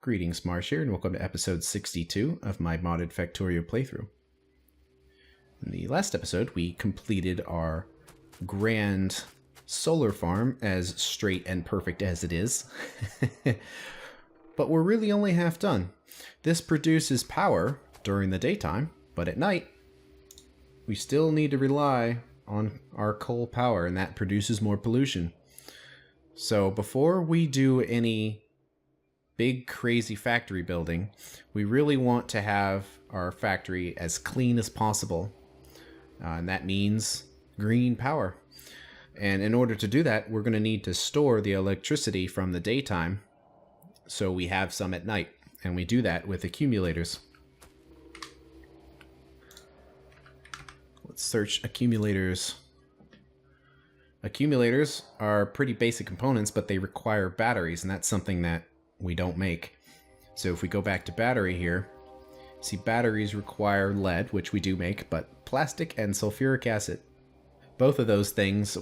Greetings, Marsh here, and welcome to episode 62 of my modded Factorio playthrough. In the last episode, we completed our grand solar farm, as straight and perfect as it is. But we're really only half done. This produces power during the daytime, but at night, we still need to rely on our coal power, and that produces more pollution. So before we do any big crazy factory building, we really want to have our factory as clean as possible. And that means green power. And in order to do that, we're going to need to store the electricity from the daytime so we have some at night. And we do that with accumulators. Let's search accumulators. Accumulators are pretty basic components, but they require batteries, and that's something that we don't make. So if we go back to battery here, see batteries require lead, which we do make, but plastic and sulfuric acid. Both of those things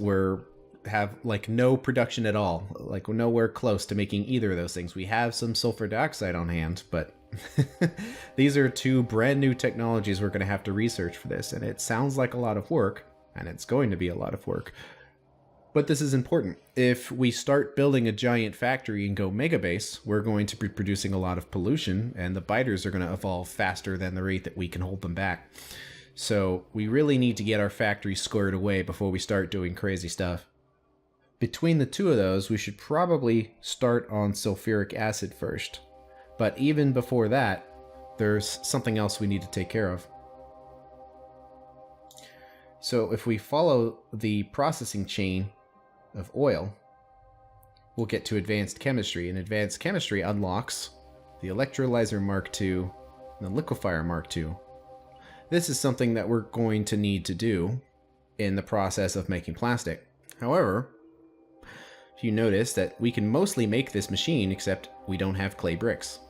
have like no production at all. Like we're nowhere close to making either of those things. We have some sulfur dioxide on hand, but these are two brand new technologies we're going to have to research for this. And it sounds like a lot of work, and it's going to be a lot of work. But this is important. If we start building a giant factory and go megabase, we're going to be producing a lot of pollution, and the biters are going to evolve faster than the rate that we can hold them back. So we really need to get our factory squared away before we start doing crazy stuff. Between the two of those, we should probably start on sulfuric acid first. But even before that, there's something else we need to take care of. So if we follow the processing chain of oil, we'll get to advanced chemistry, and advanced chemistry unlocks the electrolyzer Mark II and the liquefier Mark II. This is something that we're going to need to do in the process of making plastic. However, if you notice that we can mostly make this machine, except we don't have clay bricks.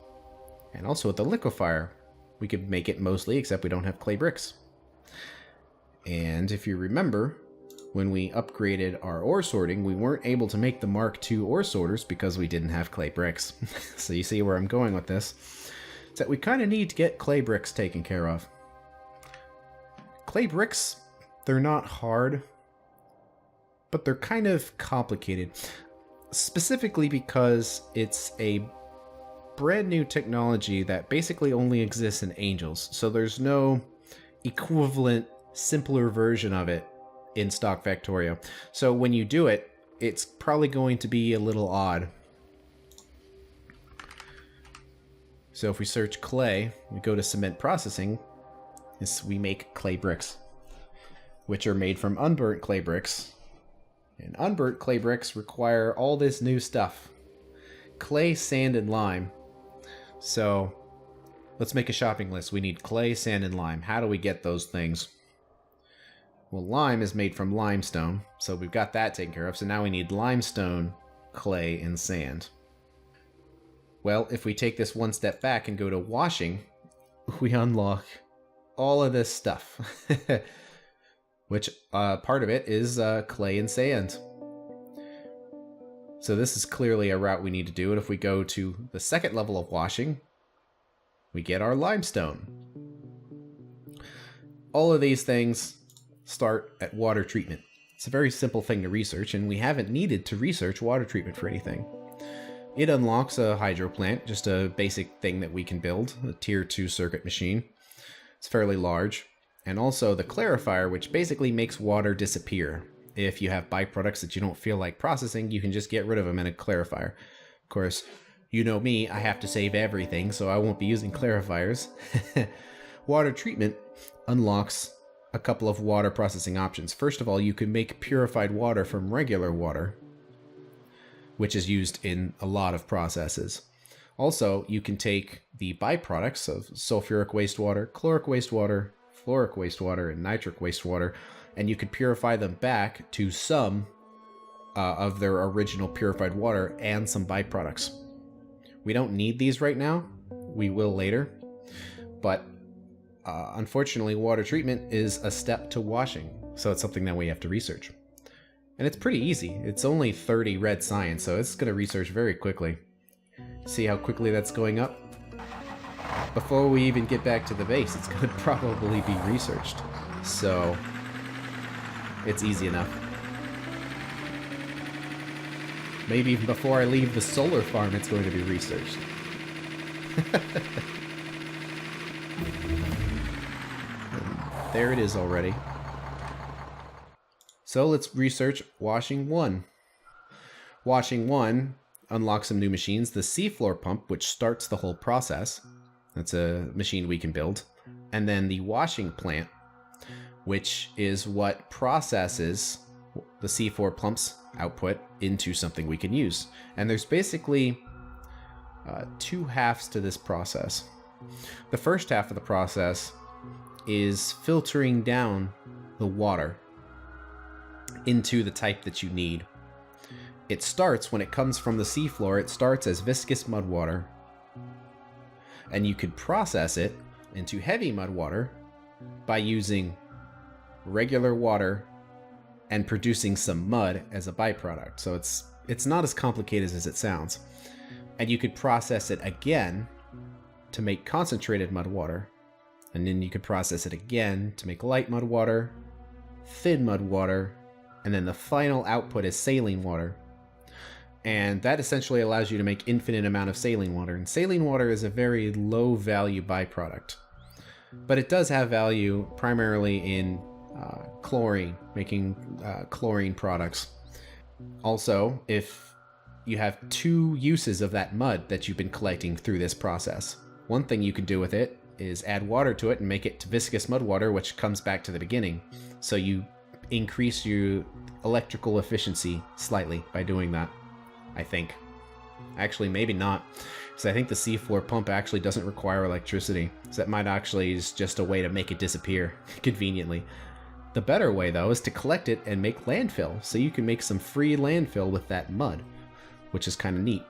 And also with the liquefier, we could make it mostly, except we don't have clay bricks. And if you remember, when we upgraded our ore sorting, we weren't able to make the Mark II ore sorters because we didn't have clay bricks. So you see where I'm going with this. It's that we kind of need to get clay bricks taken care of. Clay bricks, they're not hard, but they're kind of complicated. Specifically because it's a brand new technology that basically only exists in angels. So there's no equivalent, simpler version of it in stock Factorio. So when you do it, it's probably going to be a little odd. So if we search clay, we go to cement processing, we make clay bricks, which are made from unburnt clay bricks. And unburnt clay bricks require all this new stuff: clay, sand, and lime. So let's make a shopping list. We need clay, sand, and lime. How do we get those things? Well, lime is made from limestone, so we've got that taken care of. So now we need limestone, clay, and sand. Well, if we take this one step back and go to washing, we unlock all of this stuff. Which part of it is clay and sand. So this is clearly a route we need to do. And if we go to the second level of washing, we get our limestone. All of these things start at water treatment. It's a very simple thing to research, and we haven't needed to research water treatment for anything. It unlocks a hydro plant, just a basic thing that we can build, a tier 2 circuit machine. It's fairly large. And also the clarifier, which basically makes water disappear. If you have byproducts that you don't feel like processing, you can just get rid of them in a clarifier. Of course, you know me, I have to save everything, so I won't be using clarifiers. Water treatment unlocks a couple of water processing options. First of all, you can make purified water from regular water, which is used in a lot of processes. Also, you can take the byproducts of sulfuric wastewater, chloric wastewater, fluoric wastewater, and nitric wastewater, and you could purify them back to some of their original purified water and some byproducts. We don't need these right now. We will later. But unfortunately, water treatment is a step to washing, so it's something that we have to research. And it's pretty easy. It's only 30 red science, so it's going to research very quickly. See how quickly that's going up? Before we even get back to the base, it's going to probably be researched. So, it's easy enough. Maybe even before I leave the solar farm, it's going to be researched. There it is already. So let's research washing 1. Washing 1 unlocks some new machines. The seafloor pump, which starts the whole process. That's a machine we can build. And then the washing plant, which is what processes the seafloor pump's output into something we can use. And there's basically 2 halves to this process. The first half of the process is filtering down the water into the type that you need. It starts, when it comes from the seafloor, it starts as viscous mud water. And you could process it into heavy mud water by using regular water and producing some mud as a byproduct. So it's not as complicated as it sounds. And you could process it again to make concentrated mud water. And then you could process it again to make light mud water, thin mud water, and then the final output is saline water. And that essentially allows you to make infinite amount of saline water. And saline water is a very low value byproduct. But it does have value primarily in chlorine, making chlorine products. Also, if you have 2 uses of that mud that you've been collecting through this process. One thing you can do with it is add water to it and make it viscous mud water, which comes back to the beginning. So you increase your electrical efficiency slightly by doing that, I think. Actually, maybe not, because I think the seafloor pump actually doesn't require electricity. So that might actually is just a way to make it disappear conveniently. The better way, though, is to collect it and make landfill. So you can make some free landfill with that mud, which is kind of neat.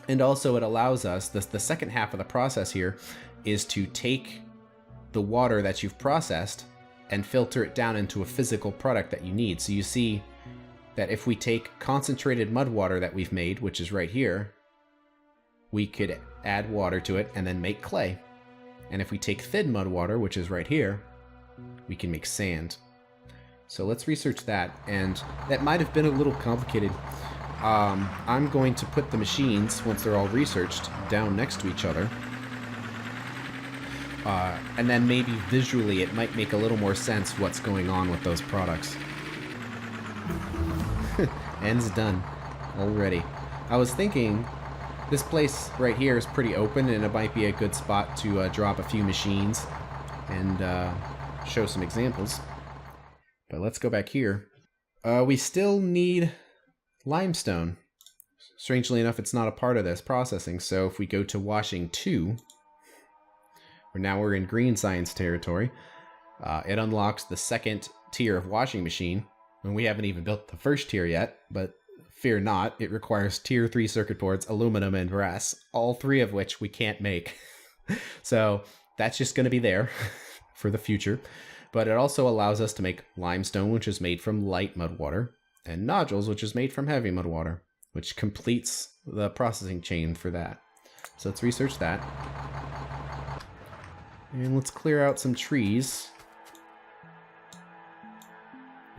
And also it allows us, the second half of the process here, is to take the water that you've processed and filter it down into a physical product that you need. So you see that if we take concentrated mud water that we've made, which is right here, we could add water to it and then make clay. And if we take thin mud water, which is right here, we can make sand. So let's research that. And that might have been a little complicated. I'm going to put the machines, once they're all researched, down next to each other. And then maybe visually it might make a little more sense what's going on with those products. End's done already. I was thinking this place right here is pretty open and it might be a good spot to drop a few machines and show some examples. But let's go back here. We still need limestone. Strangely enough, it's not a part of this processing. So if we go to washing 2, now we're in green science territory. It unlocks the second tier of washing machine. And we haven't even built the first tier yet, but fear not, it requires tier 3 circuit boards, aluminum, and brass, all 3 of which we can't make. So that's just going to be there for the future. But it also allows us to make limestone, which is made from light mud water, and nodules, which is made from heavy mud water, which completes the processing chain for that. So let's research that. And let's clear out some trees.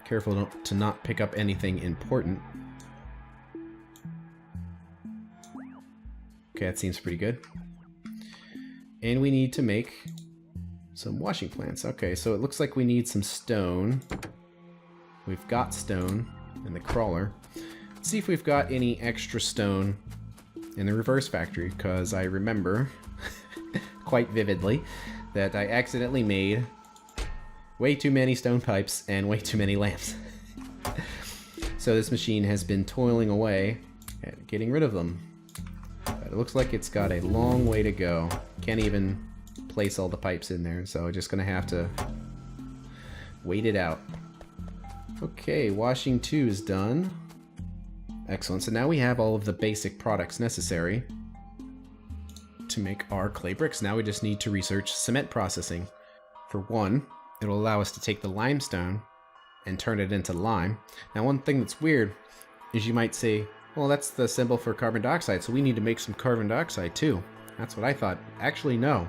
Careful to not pick up anything important. Okay, that seems pretty good. And we need to make some washing plants. Okay, so it looks like we need some stone. We've got stone in the crawler. Let's see if we've got any extra stone in the reverse factory, because I remember quite vividly that I accidentally made way too many stone pipes and way too many lamps. So this machine has been toiling away at getting rid of them. But it looks like it's got a long way to go. Can't even place all the pipes in there, so just gonna have to wait it out. Okay, washing 2 is done. Excellent, so now we have all of the basic products necessary to make our clay bricks. Now we just need to research cement processing. For one, it'll allow us to take the limestone and turn it into lime. Now one thing that's weird is you might say, Well, that's the symbol for carbon dioxide, so we need to make some carbon dioxide too. That's what I thought. Actually, no.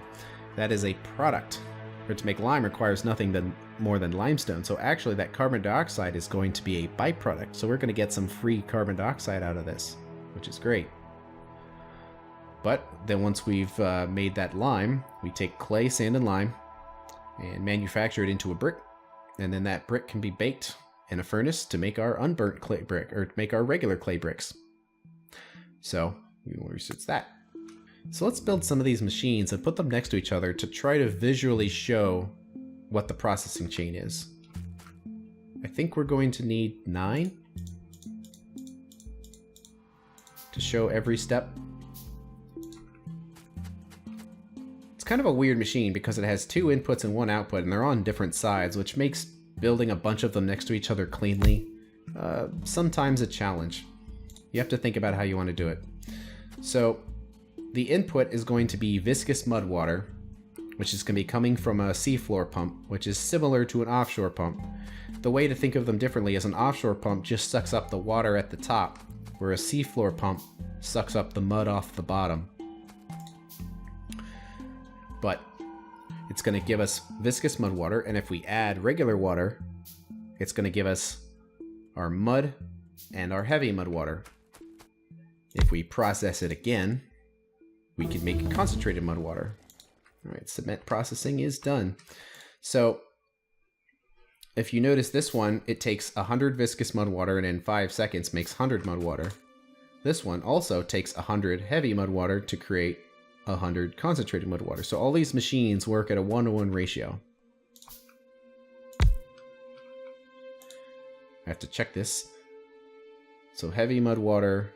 That is a product. For it to make lime requires nothing more than limestone, so actually that carbon dioxide is going to be a byproduct. So we're going to get some free carbon dioxide out of this, which is great. But then once we've made that lime, we take clay, sand, and lime and manufacture it into a brick. And then that brick can be baked in a furnace to make our unburnt clay brick, or to make our regular clay bricks. So we will research that. So let's build some of these machines and put them next to each other to try to visually show what the processing chain is. I think we're going to need 9 to show every step. It's kind of a weird machine because it has 2 inputs and 1 output, and they're on different sides, which makes building a bunch of them next to each other cleanly sometimes a challenge. You have to think about how you want to do it. So the input is going to be viscous mud water, which is going to be coming from a seafloor pump, which is similar to an offshore pump. The way to think of them differently is an offshore pump just sucks up the water at the top, where a seafloor pump sucks up the mud off the bottom. But it's going to give us viscous mud water, and if we add regular water, it's going to give us our mud and our heavy mud water. If we process it again, we can make concentrated mud water. All right, cement processing is done. So if you notice this one, it takes 100 viscous mud water and in 5 seconds makes 100 mud water. This one also takes 100 heavy mud water to create 100 concentrated mud water. So all these machines work at a 1-to-1 ratio. I have to check this. So heavy mud water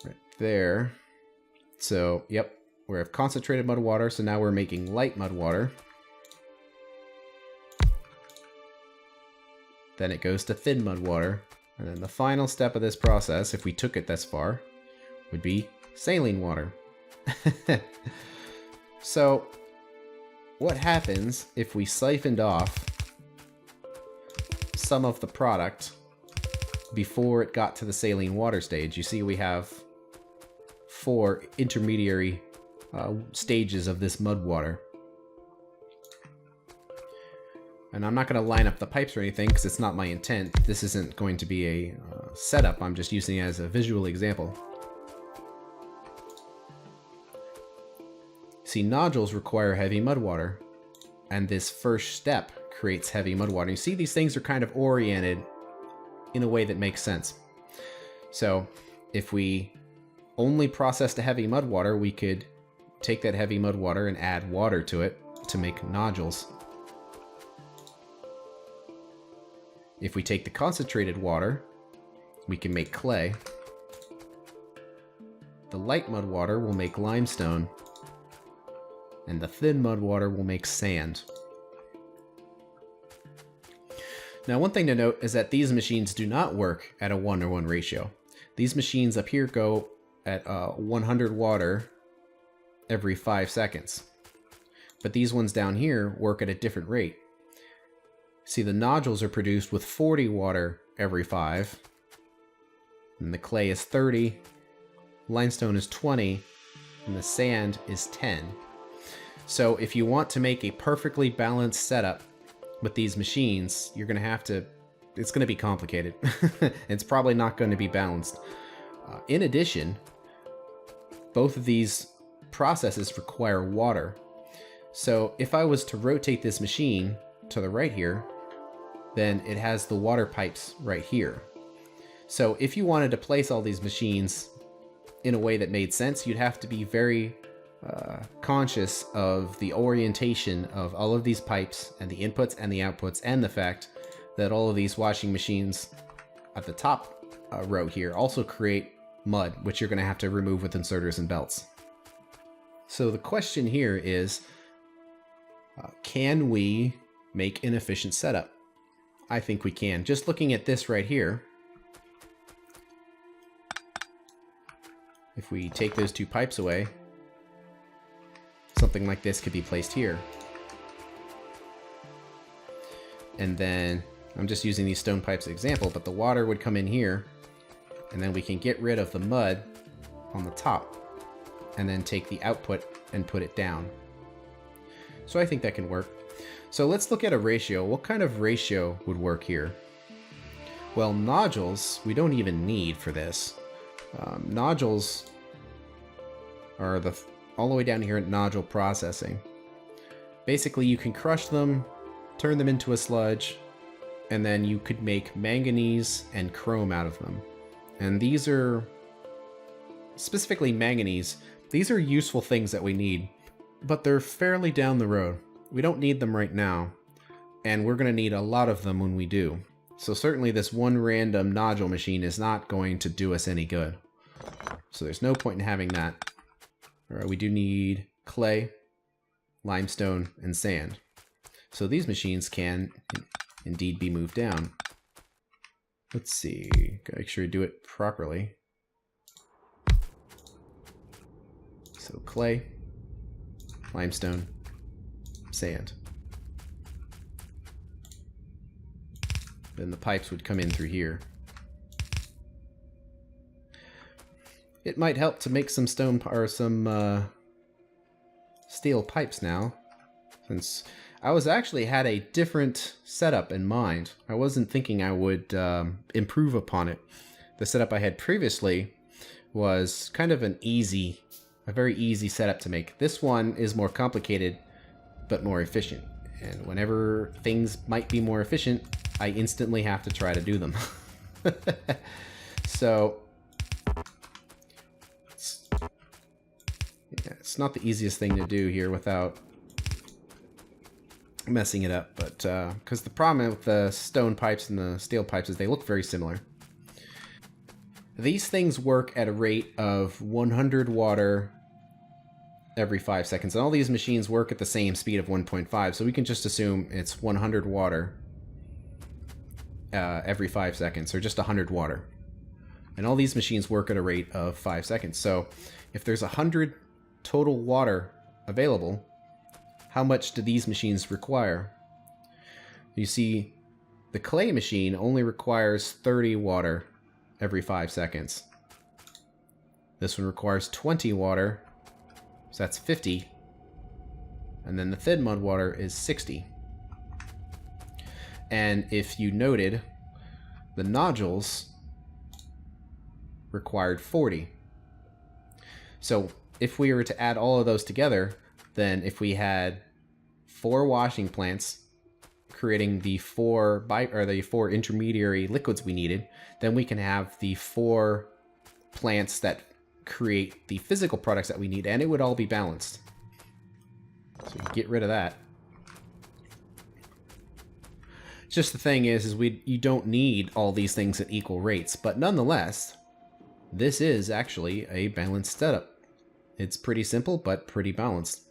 right there. So, yep, we have concentrated mud water, so now we're making light mud water. Then it goes to thin mud water. And then the final step of this process, if we took it this far, would be saline water. So, what happens if we siphoned off some of the product before it got to the saline water stage? You see we have 4 intermediary stages of this mud water. And I'm not going to line up the pipes or anything because it's not my intent. This isn't going to be a setup, I'm just using it as a visual example. See, nodules require heavy mud water, and this first step creates heavy mud water. You see, these things are kind of oriented in a way that makes sense. So if we only processed the heavy mud water, we could take that heavy mud water and add water to it to make nodules. If we take the concentrated water, we can make clay. The light mud water will make limestone, and the thin mud water will make sand. Now, one thing to note is that these machines do not work at a 1-to-1 ratio. These machines up here go at 100 water every 5 seconds. But these ones down here work at a different rate. See, the nodules are produced with 40 water every 5. And the clay is 30, limestone is 20, and the sand is 10. So if you want to make a perfectly balanced setup with these machines, you're going to have to, it's going to be complicated. It's probably not going to be balanced. In addition, both of these processes require water. So if I was to rotate this machine to the right here, then it has the water pipes right here. So if you wanted to place all these machines in a way that made sense, you'd have to be very conscious of the orientation of all of these pipes and the inputs and the outputs, and the fact that all of these washing machines at the top row here also create mud, which you're going to have to remove with inserters and belts. So the question here is, can we make an efficient setup? I think we can. Just looking at this right here, if we take those 2 pipes away, something like this could be placed here. And then, I'm just using these stone pipes as an example, but the water would come in here, And then we can get rid of the mud on the top and then take the output and put it down. So I think that can work. So let's look at a ratio. What kind of ratio would work here? Well, nodules we don't even need for this. Nodules are all the way down here at nodule processing. Basically, you can crush them, turn them into a sludge, and then you could make manganese and chrome out of them. And these are, specifically manganese, these are useful things that we need, but they're fairly down the road. We don't need them right now, and we're going to need a lot of them when we do. So certainly this one random nodule machine is not going to do us any good. So there's no point in having that. All right, we do need clay, limestone, and sand. So these machines can indeed be moved down. Let's see, gotta make sure we do it properly. So clay, limestone, sand. Then the pipes would come in through here. It might help to make some stone or some steel pipes now, since I actually had a different setup in mind. I wasn't thinking I would improve upon it. The setup I had previously was kind of a very easy setup to make. This one is more complicated, but more efficient. And whenever things might be more efficient, I instantly have to try to do them. So it's not the easiest thing to do here without messing it up, but because the problem with the stone pipes and the steel pipes is they look very similar. These things work at a rate of 100 water every 5 seconds, and all these machines work at the same speed of 1.5, so we can just assume it's 100 water every 5 seconds, or just 100 water. And all these machines work at a rate of 5 seconds. So if there's 100 total water available, how much do these machines require? You see, the clay machine only requires 30 water every 5 seconds. This one requires 20 water, so that's 50. And then the thin mud water is 60. And if you noted, the nodules required 40. So if we were to add all of those together, then if we had 4 washing plants creating the 4 intermediary liquids we needed, then we can have the 4 plants that create the physical products that we need, and it would all be balanced. So get rid of that. Just the thing is you don't need all these things at equal rates, but nonetheless, this is actually a balanced setup. It's pretty simple, but pretty balanced.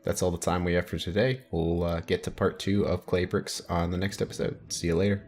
That's all the time we have for today. We'll get to part 2 of clay bricks on the next episode. See you later.